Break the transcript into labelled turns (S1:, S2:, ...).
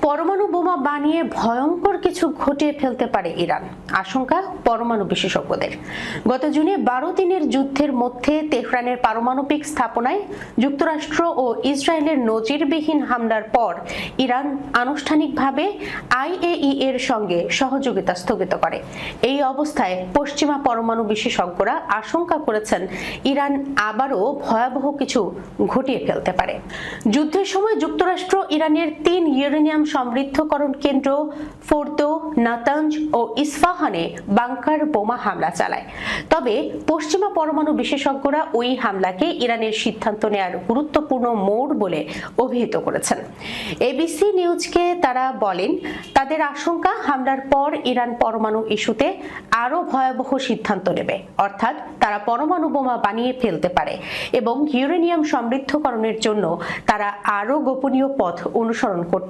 S1: পরমাণু বোমা বানিয়ে ভয়ঙ্কর কিছু ঘটিয়ে ফেলতে পারে ইরান, আশঙ্কা পরমাণু বিশেষজ্ঞদের। গত জুনে 12 দিনের যুদ্ধের মধ্যে তেহরানের পারমাণবিক স্থাপনায় যুক্তরাষ্ট্র ও ইসরায়েলের নজিরবিহীন হামলার পর ইরান আনুষ্ঠানিকভাবে আইএই এর সঙ্গে সহযোগিতা স্থগিত করে। এই অবস্থায় পশ্চিমা পরমাণু বিশেষজ্ঞরা আশঙ্কা করেছেন ইরান আবারও ভয়াবহ কিছু ঘটিয়ে ফেলতে পারে। যুদ্ধের সময় যুক্তরাষ্ট্র ইরানের 3 ইউরেনিয়াম সমৃদ্ধকরণ কেন্দ্র ফোর্দো, নাতাঞ্জ ও ইস্ফাহানে বাংকার বোমা হামলা চালায়। তবে পশ্চিমা পরমাণু বিশেষজ্ঞরা ওই হামলাকে ইরানের সিদ্ধান্ত নেয়ার গুরুত্বপূর্ণ মোড় বলে অভিহিত করেছেন। এবিসি নিউজকে তারা বলেন, তাদের আশঙ্কা হামলার পর ইরান পরমাণু ইস্যুতে আরো ভয়াবহ সিদ্ধান্ত নেবে, অর্থাৎ তারা পরমাণু বোমা বানিয়ে ফেলতে পারে এবং ইউরেনিয়াম সমৃদ্ধকরণের জন্য তারা আরো গোপনীয় পথ অনুসরণ করতে